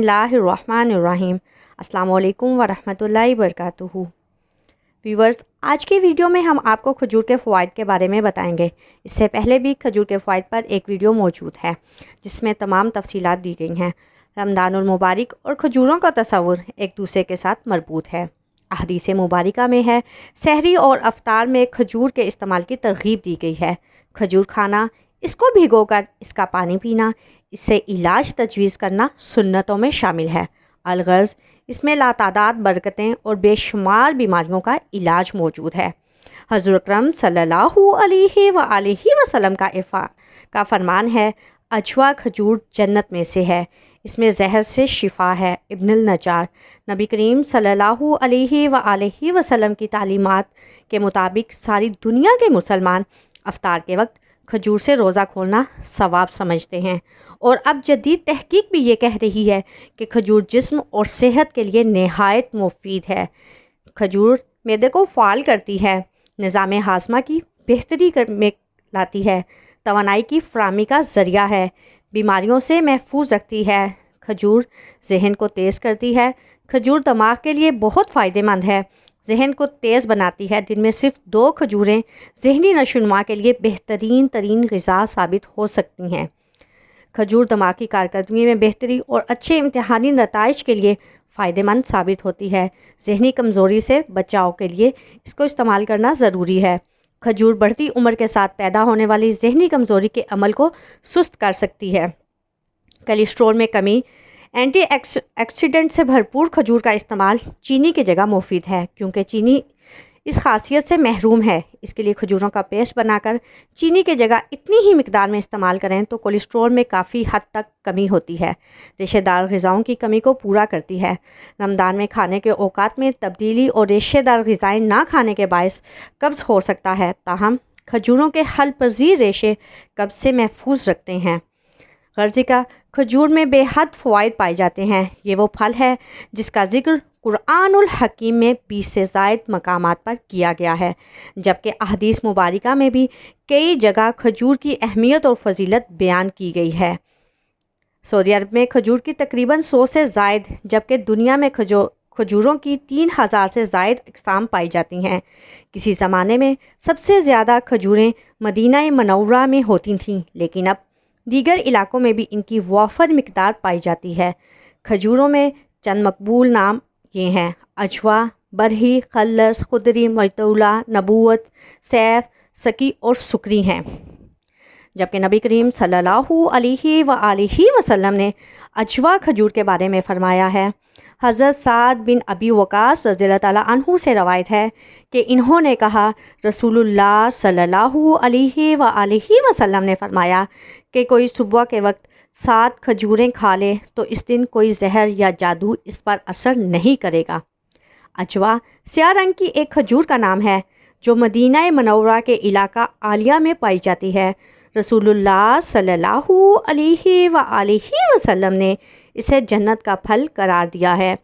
बिस्मिल्लाहिर्रहमानिर्रहीम। अस्सलाम वालेकुम वरहमतुल्लाहि वबरकातुहू। व्यूवर्स, आज की वीडियो में हम आपको खजूर के फ़वाइद के बारे में बताएंगे। इससे पहले भी खजूर के फ़वाइद पर एक वीडियो मौजूद है जिसमें तमाम तफसीलात दी गई हैं। रमज़ानुल मुबारक और खजूरों का तस्वुर एक दूसरे के साथ मरबूत है। अहदीस मुबारका में है सहरी और अफ्तार में खजूर के इस्तेमाल की तरगीब दी गई है। खजूर खाना, इसको भिगोकर इसका पानी पीना, इससे इलाज तजवीज़ करना सुन्नतों में शामिल है। अलगर्ज़ इसमें लातादाद बरकतें और बेशुमार बीमारियों का इलाज मौजूद है। हज़रत अकरम सल्लल्लाहु अलैहि वसल्लम का फरमान है, अजवा खजूर जन्नत में से है, इसमें जहर से शिफा है। इब्नुल नज्जार। नबी करीम सल्लल्लाहु अलैहि वसल्लम की तालीमात के मुताबिक सारी दुनिया के मुसलमान अफ्तार के वक्त खजूर से रोज़ा खोलना सवाब समझते हैं। और अब जदीद तहकीक भी ये कह रही है कि खजूर जिस्म और सेहत के लिए नहायत मुफीद है। खजूर मैदे को फ़ाल करती है, निज़ाम हाज़मा की बेहतरी में लाती है, तवानाई की फ़राहमी का ज़रिया है, बीमारियों से महफूज रखती है। खजूर जहन को तेज़ करती है। खजूर दिमाग के लिए बहुत फ़ायदेमंद है, जहन को तेज़ बनाती है। दिन में सिर्फ 2 खजूरें ज़हनी नशोनुमा के लिए बेहतरीन तरीन ग़िज़ा साबित हो सकती हैं। खजूर दिमाग की कारकर्दगी में बेहतरी और अच्छे इम्तिहानी नताइज के लिए फ़ायदेमंद साबित होती है। ज़हनी कमज़ोरी से बचाव के लिए इसको इस्तेमाल करना ज़रूरी है। खजूर बढ़ती उम्र के साथ पैदा होने वाली ज़हनी कमज़ोरी के अमल को सुस्त कर सकती है। कोलेस्ट्रॉल में कमी, एंटीऑक्सीडेंट से भरपूर खजूर का इस्तेमाल चीनी की जगह मुफीद है, क्योंकि चीनी इस खासियत से महरूम है। इसके लिए खजूरों का पेस्ट बनाकर चीनी की जगह इतनी ही मिकदार में इस्तेमाल करें तो कोलेस्ट्रॉल में काफ़ी हद तक कमी होती है। रेशेदार ग़िज़ाओं की कमी को पूरा करती है। रमज़ान में खाने के औकात में तब्दीली और रेशेदार ग़िज़ाएँ ना खाने के बायस कब्ज़ हो सकता है, ताहम खजूरों के हल पज़ीर रेशे कब्ज़ से महफूज रखते हैं। गर्जी का खजूर में बेहद फ़वाइद पाए जाते हैं। ये वो फल है जिसका ज़िक्र कुरानुल हकीम में 20 से ज़ायद मकामात पर किया गया है, जबकि अहदीस मुबारका में भी कई जगह खजूर की अहमियत और फजीलत बयान की गई है। सऊदी अरब में खजूर की तकरीबन 100 से ज़ायद, जबकि दुनिया में खजूरों की 3000 से ज़ायद अक़साम पाई जाती हैं। किसी ज़माने में सबसे ज़्यादा खजूरें मदीना मनव्वरा में होती थीं, लेकिन अब दीगर इलाकों में भी इनकी वाफर मिकदार पाई जाती है। खजूरों में चंद मकबूल नाम ये हैं: अजवा, बरही, खल्लस, खुदरी, मजतूला, नबूवत, सैफ, सकी और सुकरी हैं। जबकि नबी करीम सल्लल्लाहु अलैहि वसल्लम ने अजवा खजूर के बारे में फ़रमाया है। हज़रत साद बिन अबी वक़ास रज़ियल्लाहु ताला अन्हु से रवायत है कि इन्होंने कहा, रसूलुल्लाह सल्लल्लाहु अलैहि वसल्लम ने फ़रमाया कि कोई सुबह के वक्त 7 खजूरें खा ले तो इस दिन कोई जहर या जादू इस पर असर नहीं करेगा। अजवा स्याह रंग की एक खजूर का नाम है जो मदीना मनव्वरा के इलाका आलिया में पाई जाती है। रसूलुल्लाह सल्लल्लाहु अलैहि वसल्लम ने इसे जन्नत का फल करार दिया है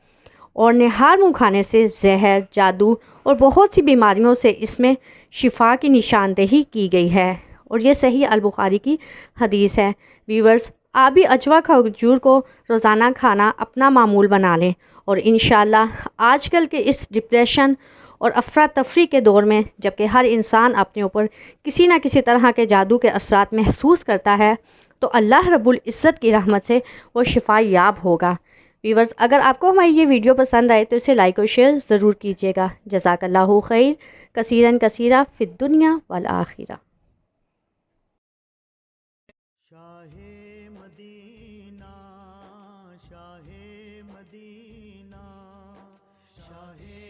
और निहार मुँह खाने से जहर, जादू और बहुत सी बीमारियों से इसमें शिफा की निशानदेही की गई है और ये सही अल बुखारी की हदीस है। व्यूवर्स, आप भी अजवा खजूर को रोज़ाना खाना अपना मामूल बना लें और इंशाअल्लाह आजकल के इस डिप्रेशन और अफरा तफरी के दौर में, जबकि हर इंसान अपने ऊपर किसी न किसी तरह के जादू के असरात महसूस करता है, तो अल्लाह रब्बुल इज़्ज़त की रहमत से वो शिफा याब होगा। व्यूवर्स, अगर आपको हमारी ये वीडियो पसंद आए तो इसे लाइक और शेयर ज़रूर कीजिएगा। जज़ाकल्लाहु खैर कसीरन कसीरा फ़िद दुनिया वल आखिरा। Shah Medina, Shah Medina, Shah